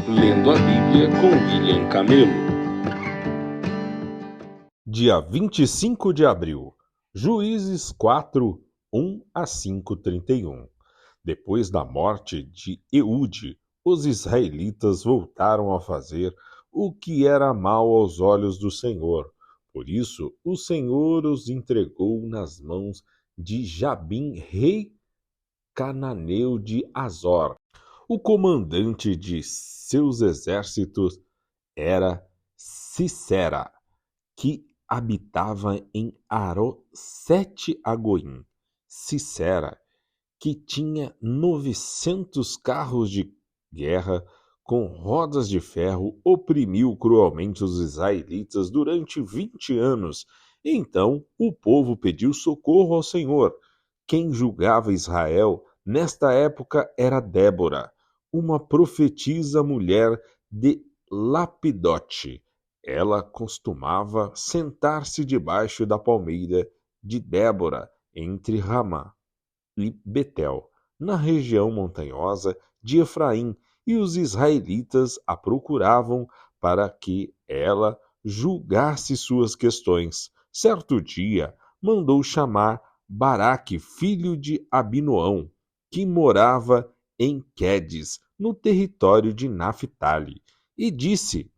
Lendo a Bíblia com William Camelo. Dia 25 de abril, Juízes 4, 1 a 5:31. Depois da morte de Eude, os israelitas voltaram a fazer o que era mal aos olhos do Senhor. Por isso, o Senhor os entregou nas mãos de Jabim, rei cananeu de Azor. O comandante de seus exércitos era Sisera, que habitava em Arosete-Agoim. Sisera, que tinha 900 carros de guerra com rodas de ferro, oprimiu cruelmente os israelitas durante 20 anos. Então o povo pediu socorro ao Senhor. Quem julgava Israel nesta época era Débora, uma profetisa mulher de Lapidote. Ela costumava sentar-se debaixo da palmeira de Débora, entre Ramá e Betel, na região montanhosa de Efraim, e os israelitas a procuravam para que ela julgasse suas questões. Certo dia, mandou chamar Baraque, filho de Abinoão, que morava em Quedes, no território de Naphtali, e disse: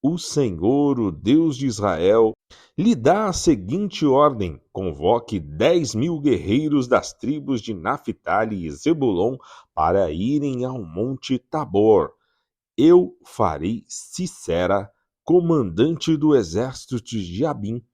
o Senhor, o Deus de Israel, lhe dá a seguinte ordem: convoque 10.000 guerreiros das tribos de Naphtali e Zebulon para irem ao monte Tabor. Eu farei Sisera, comandante do exército de Jabim,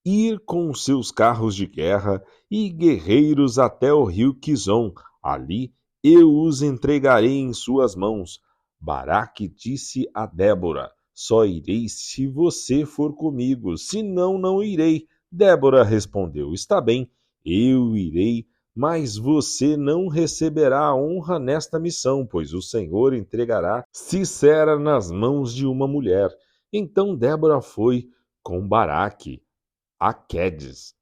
ir com os seus carros de guerra e guerreiros até o rio Quizon. Ali eu os entregarei em suas mãos. Baraque disse a Débora: só irei se você for comigo, senão não irei. Débora respondeu: está bem, eu irei, mas você não receberá a honra nesta missão, pois o Senhor entregará Sisera nas mãos de uma mulher. Então Débora foi com Baraque a Quedes.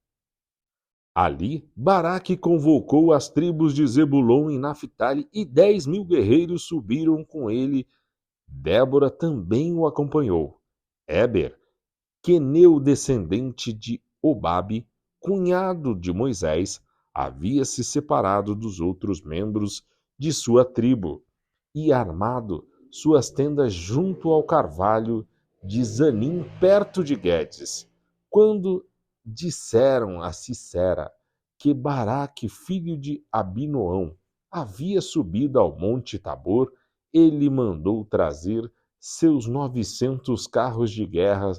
Ali, Baraque convocou as tribos de Zebulon e Naphtali, e 10.000 guerreiros subiram com ele. Débora também o acompanhou. Éber, queneu descendente de Obabe, cunhado de Moisés, havia se separado dos outros membros de sua tribo e armado suas tendas junto ao carvalho de Zanim, perto de Guedes. Quando disseram a Sisera que Baraque, filho de Abinoão, havia subido ao monte Tabor, ele mandou trazer seus 900 carros de guerra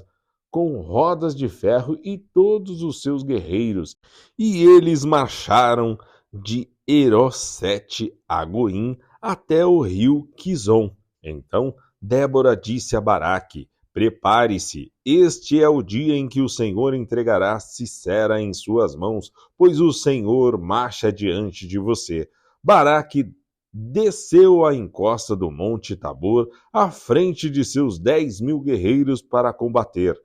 com rodas de ferro e todos os seus guerreiros, e eles marcharam de Erosete-Agoim até o rio Quizon. Então Débora disse a Baraque: prepare-se, este é o dia em que o Senhor entregará Sisera em suas mãos, pois o Senhor marcha diante de você. Baraque desceu a encosta do monte Tabor à frente de seus 10.000 guerreiros para combater.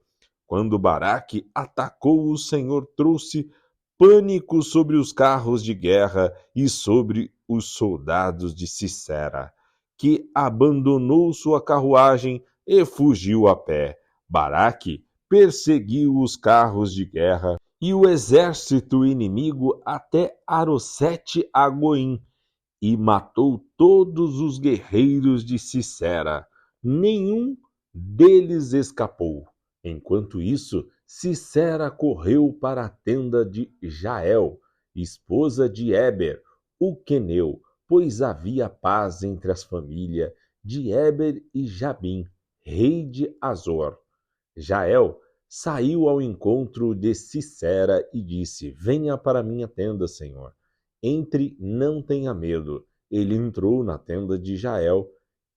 Quando Baraque atacou, o Senhor trouxe pânico sobre os carros de guerra e sobre os soldados de Sisera, que abandonou sua carruagem e fugiu a pé. Baraque perseguiu os carros de guerra e o exército inimigo até Arosete-Agoim e matou todos os guerreiros de Sisera. Nenhum deles escapou. Enquanto isso, Sisera correu para a tenda de Jael, esposa de Éber, o queneu, pois havia paz entre as famílias de Éber e Jabim, rei de Azor. Jael saiu ao encontro de Sisera e disse: venha para minha tenda, Senhor. Entre, não tenha medo. Ele entrou na tenda de Jael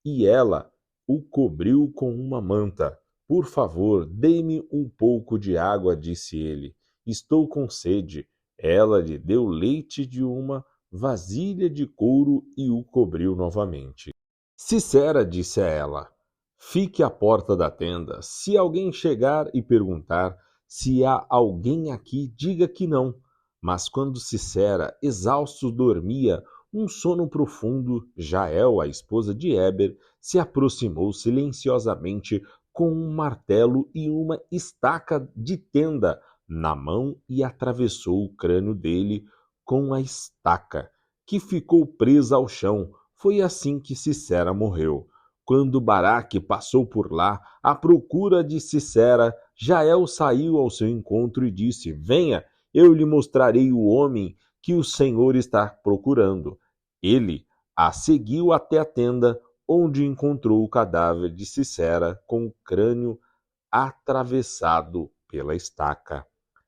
e ela o cobriu com uma manta. Por favor, dê-me um pouco de água, disse ele. Estou com sede. Ela lhe deu leite de uma vasilha de couro e o cobriu novamente. Sisera disse a ela: fique à porta da tenda. Se alguém chegar e perguntar se há alguém aqui, diga que não. Mas quando Sisera, exausto, dormia, um sono profundo, Jael, a esposa de Éber, se aproximou silenciosamente com um martelo e uma estaca de tenda na mão e atravessou o crânio dele com a estaca, que ficou presa ao chão. Foi assim que Sisera morreu. Quando Baraque passou por lá à procura de Sisera, Jael saiu ao seu encontro e disse: Venha, eu lhe mostrarei o homem que o Senhor está procurando. Ele a seguiu até a tenda, onde encontrou o cadáver de Sisera com o crânio atravessado pela estaca.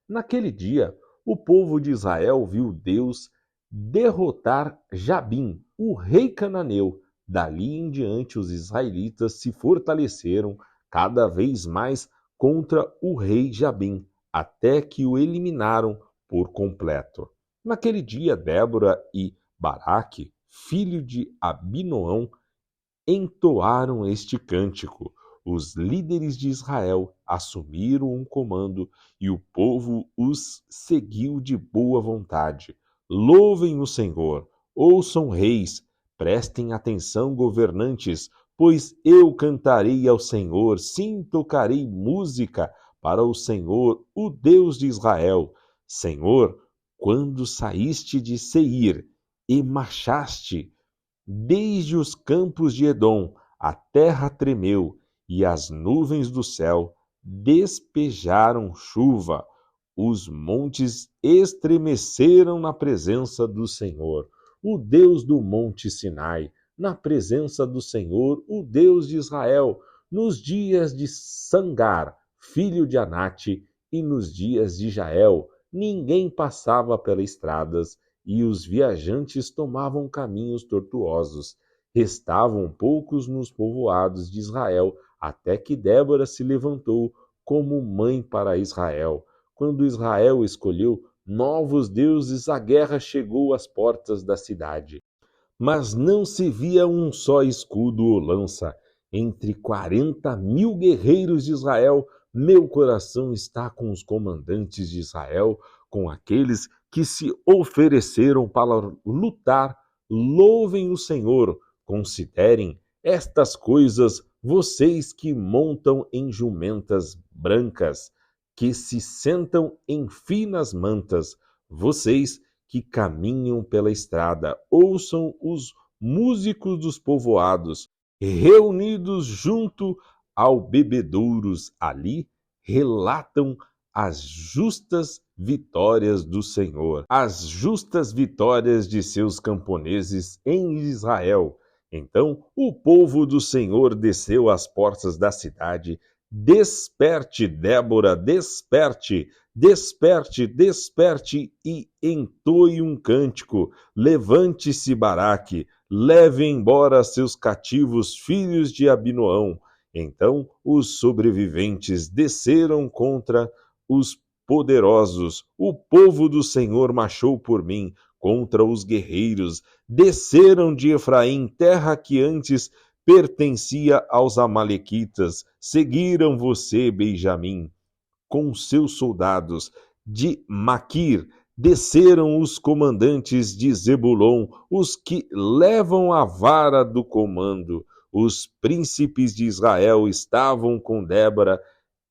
Naquele dia, o povo de Israel viu Deus derrotar Jabim, o rei cananeu. Dali em diante, os israelitas se fortaleceram cada vez mais contra o rei Jabim, até que o eliminaram por completo. Naquele dia, Débora e Baraque, filho de Abinoão, entoaram este cântico. Os líderes de Israel assumiram um comando e o povo os seguiu de boa vontade. Louvem o Senhor, ouçam reis, prestem atenção governantes, pois eu cantarei ao Senhor, sim, tocarei música para o Senhor, o Deus de Israel. Senhor, quando saíste de Seir e marchaste desde os campos de Edom, a terra tremeu e as nuvens do céu despejaram chuva. Os montes estremeceram na presença do Senhor, o Deus do monte Sinai, na presença do Senhor, o Deus de Israel, nos dias de Sangar, filho de Anate, e nos dias de Jael. Ninguém passava pelas estradas, e os viajantes tomavam caminhos tortuosos. Restavam poucos nos povoados de Israel, até que Débora se levantou como mãe para Israel. Quando Israel escolheu novos deuses, a guerra chegou às portas da cidade. Mas não se via um só escudo ou lança. Entre 40.000 guerreiros de Israel, meu coração está com os comandantes de Israel, com aqueles que se ofereceram para lutar. Louvem o Senhor, considerem estas coisas, vocês que montam em jumentas brancas, que se sentam em finas mantas, vocês que caminham pela estrada, ouçam os músicos dos povoados, reunidos junto ao bebedouros, ali relatam as justas vitórias do Senhor, as justas vitórias de seus camponeses em Israel. Então o povo do Senhor desceu às portas da cidade. Desperte, Débora, desperte, desperte, desperte e entoe um cântico. Levante-se, Baraque, leve embora seus cativos filhos de Abinoão. Então os sobreviventes desceram contra os poderosos. O povo do Senhor marchou por mim contra os guerreiros. Desceram de Efraim, terra que antes pertencia aos amalequitas. Seguiram você, Benjamim, com seus soldados. De Maquir desceram os comandantes de Zebulon, os que levam a vara do comando. Os príncipes de Israel estavam com Débora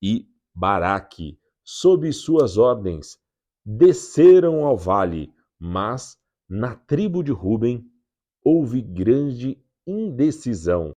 e Baraque, sob suas ordens. Desceram ao vale, mas na tribo de Ruben houve grande indecisão,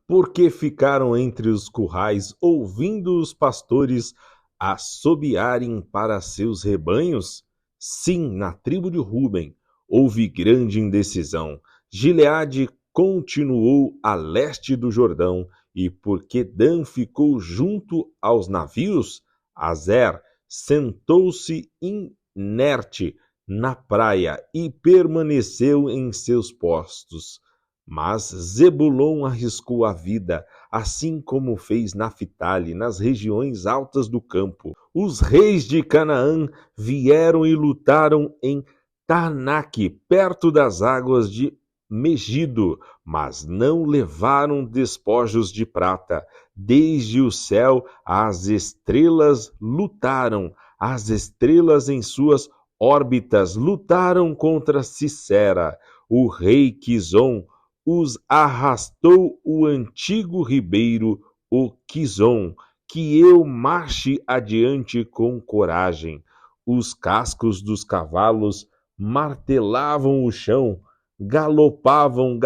porque ficaram entre os currais, ouvindo os pastores assobiarem para seus rebanhos? Sim, na tribo de Ruben houve grande indecisão. Gileade continuou a leste do Jordão, e porque Dan ficou junto aos navios, Azer sentou-se inerte na praia e permaneceu em seus postos. Mas Zebulon arriscou a vida, assim como fez Naphtali nas regiões altas do campo. Os reis de Canaã vieram e lutaram em Taanaque, perto das águas de Megido, mas não levaram despojos de prata. Desde o céu as estrelas lutaram, as estrelas em suas órbitas lutaram contra Sisera. o rei Quizon os arrastou o antigo ribeiro, o Quizon, que eu marche adiante com coragem. Os cascos dos cavalos martelavam o chão, galopavam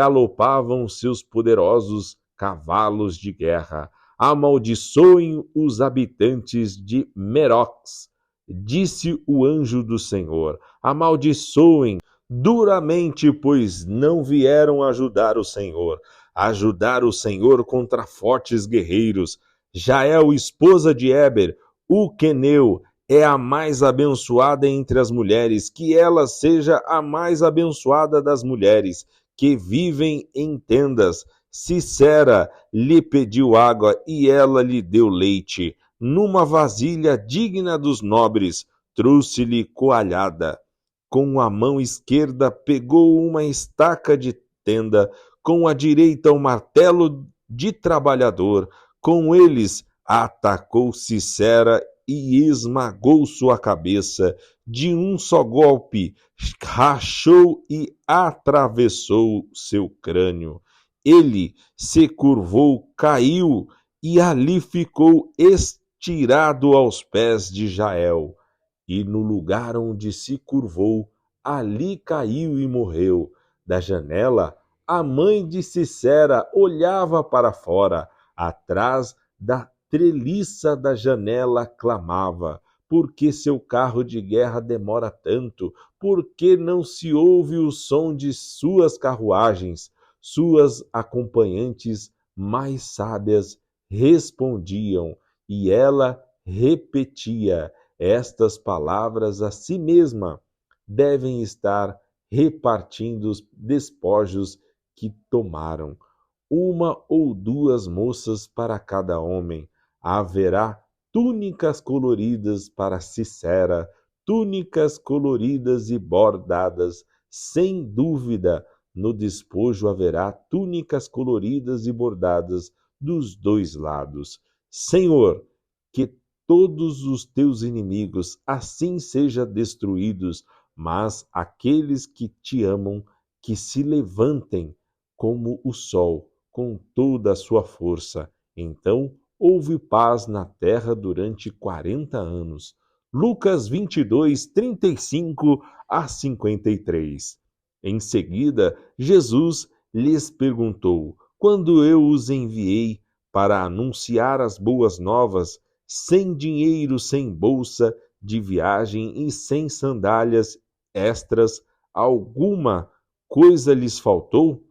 seus poderosos cavalos de guerra. Amaldiçoem os habitantes de Merox, disse o anjo do Senhor. Amaldiçoem duramente, pois não vieram ajudar o Senhor contra fortes guerreiros. Jael, esposa de Eber, o queneu, é a mais abençoada entre as mulheres, que ela seja a mais abençoada das mulheres que vivem em tendas. Sisera lhe pediu água e ela lhe deu leite. Numa vasilha digna dos nobres, trouxe-lhe coalhada. Com a mão esquerda pegou uma estaca de tenda, com a direita um martelo de trabalhador. Com eles atacou Sisera e esmagou sua cabeça. De um só golpe, rachou e atravessou seu crânio. Ele se curvou, caiu e ali ficou estirado aos pés de Jael. E no lugar onde se curvou, ali caiu e morreu. Da janela, a mãe de Sisera olhava para fora. Atrás da treliça da janela clamava: por que seu carro de guerra demora tanto? Por que não se ouve o som de suas carruagens? Suas acompanhantes mais sábias respondiam, e ela repetia estas palavras a si mesma: devem estar repartindo os despojos que tomaram. Uma ou duas moças para cada homem. Haverá túnicas coloridas para Sisera, túnicas coloridas e bordadas. Sem dúvida, no despojo haverá túnicas coloridas e bordadas dos dois lados. Senhor, que todos os teus inimigos assim sejam destruídos, mas aqueles que te amam, que se levantem como o sol, com toda a sua força. Então houve paz na terra durante 40 anos. Lucas 22, 35 a 53. Em seguida, Jesus lhes perguntou: quando eu os enviei para anunciar as boas novas, sem dinheiro, sem bolsa de viagem e sem sandálias extras, alguma coisa lhes faltou?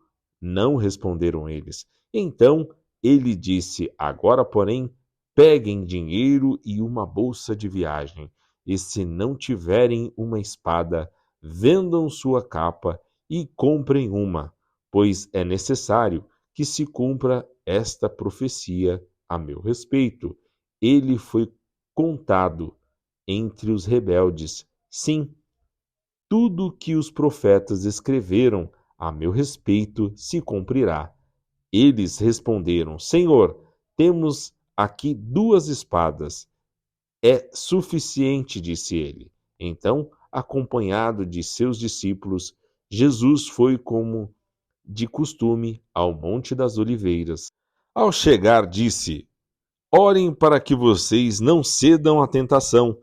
Não, responderam eles. Então ele disse: agora, porém, peguem dinheiro e uma bolsa de viagem, e se não tiverem uma espada, vendam sua capa e comprem uma, pois é necessário que se cumpra esta profecia a meu respeito. Ele foi contado entre os rebeldes. Sim, tudo que os profetas escreveram a meu respeito se cumprirá. Eles responderam: Senhor, temos aqui 2 espadas. É suficiente, disse ele. Então, acompanhado de seus discípulos, Jesus foi como de costume ao Monte das Oliveiras. Ao chegar, disse: orem para que vocês não cedam à tentação.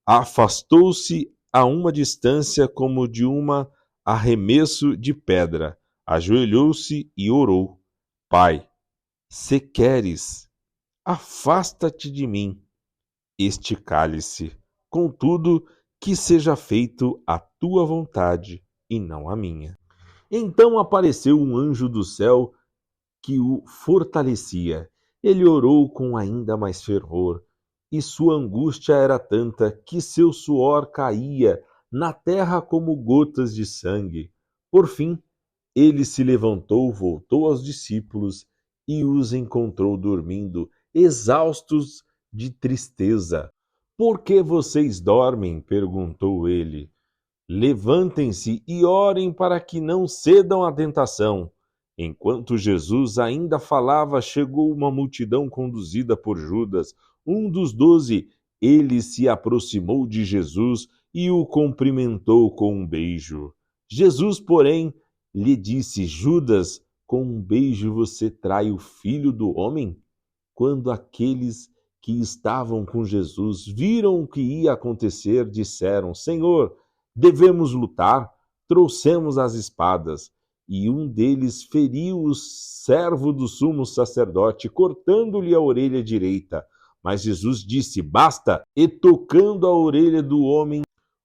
Afastou-se a uma distância como de uma arremesso de pedra. Ajoelhou-se e orou: Pai, se queres, afasta-te de mim este cálice. Contudo, que seja feito a tua vontade e não a minha. Então apareceu um anjo do céu que o fortalecia. Ele orou com ainda mais fervor, e sua angústia era tanta que seu suor caía na terra como gotas de sangue. Por fim, ele se levantou, voltou aos discípulos e os encontrou dormindo, exaustos de tristeza. Por que vocês dormem? Perguntou ele. Levantem-se e orem para que não cedam à tentação. Enquanto Jesus ainda falava, chegou uma multidão conduzida por Judas, um dos 12. Ele se aproximou de Jesus e o cumprimentou com um beijo. Jesus, porém, lhe disse: Judas, com um beijo você trai o Filho do Homem? Quando aqueles que estavam com Jesus viram o que ia acontecer, disseram: Senhor, devemos lutar. Trouxemos as espadas. E um deles feriu o servo do sumo sacerdote, cortando-lhe a orelha direita. Mas Jesus disse: Basta! E tocando a orelha do homem,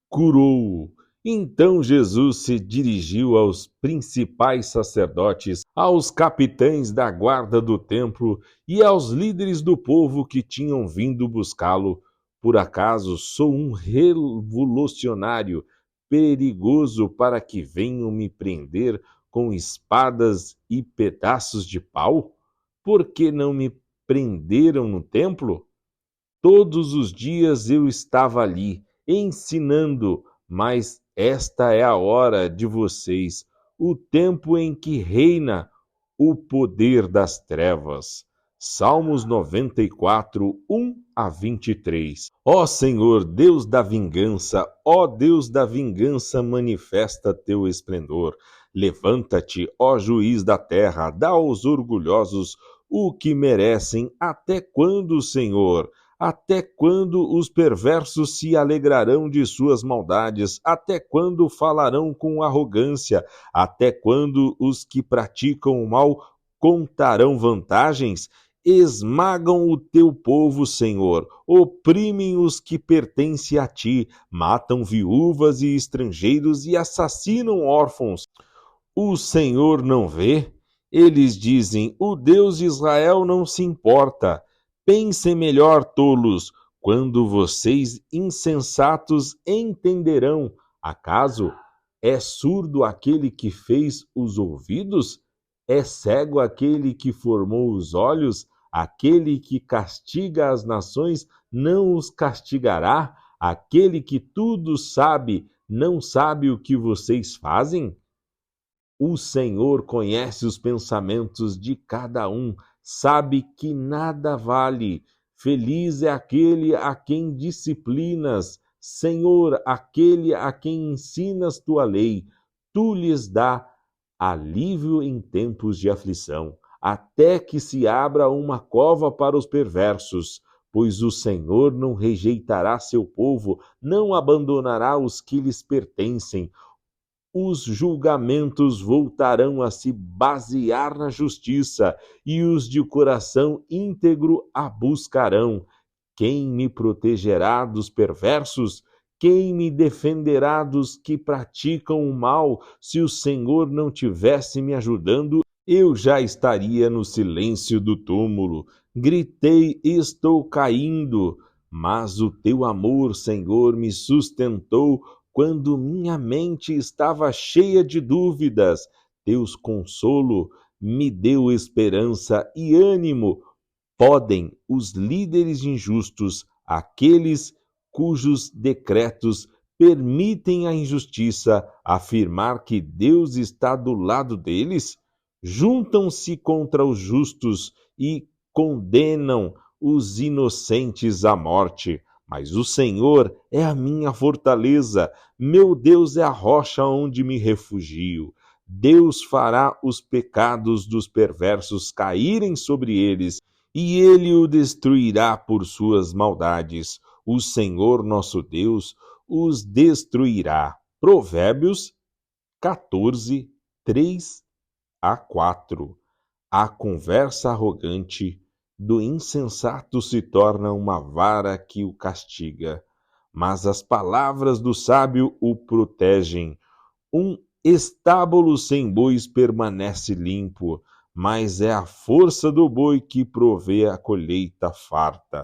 curou-o. Então Jesus se dirigiu aos principais sacerdotes, aos capitães da guarda do templo e aos líderes do povo que tinham vindo buscá-lo. Por acaso sou um revolucionário perigoso para que venham me prender com espadas e pedaços de pau? Por que não me prenderam no templo? Todos os dias eu estava ali, ensinando, mas esta é a hora de vocês, o tempo em que reina o poder das trevas. Salmos 94, 1-23. Ó Senhor, Deus da vingança, manifesta teu esplendor. Levanta-te, ó juiz da terra, dá aos orgulhosos o que merecem. Até quando, Senhor? Até quando os perversos se alegrarão de suas maldades? Até quando falarão com arrogância? Até quando os que praticam o mal contarão vantagens? Esmagam o teu povo, Senhor, oprimem os que pertencem a ti, matam viúvas e estrangeiros e assassinam órfãos. O Senhor não vê? Eles dizem: o Deus de Israel não se importa. Pensem melhor, tolos, quando vocês insensatos entenderão. Acaso é surdo aquele que fez os ouvidos? É cego aquele que formou os olhos? Aquele que castiga as nações não os castigará? Aquele que tudo sabe não sabe o que vocês fazem? O Senhor conhece os pensamentos de cada um, sabe que nada vale. Feliz é aquele a quem disciplinas, Senhor, aquele a quem ensinas tua lei. Tu lhes dá alívio em tempos de aflição, até que se abra uma cova para os perversos. Pois o Senhor não rejeitará seu povo, não abandonará os que lhes pertencem. Os julgamentos voltarão a se basear na justiça, e os de coração íntegro a buscarão. Quem me protegerá dos perversos? Quem me defenderá dos que praticam o mal? Se o Senhor não tivesse me ajudando, eu já estaria no silêncio do túmulo. Gritei: estou caindo. Mas o teu amor, Senhor, me sustentou quando minha mente estava cheia de dúvidas. Teu consolo me deu esperança e ânimo. Podem os líderes injustos, aqueles cujos decretos permitem a injustiça, afirmar que Deus está do lado deles? Juntam-se contra os justos e condenam os inocentes à morte. Mas o Senhor é a minha fortaleza, meu Deus é a rocha onde me refugio. Deus fará os pecados dos perversos caírem sobre eles, e ele o destruirá por suas maldades. O Senhor nosso Deus os destruirá. Provérbios 14, 3-4. A conversa arrogante do insensato se torna uma vara que o castiga, mas as palavras do sábio o protegem. Um estábulo sem bois permanece limpo, mas é a força do boi que provê a colheita farta.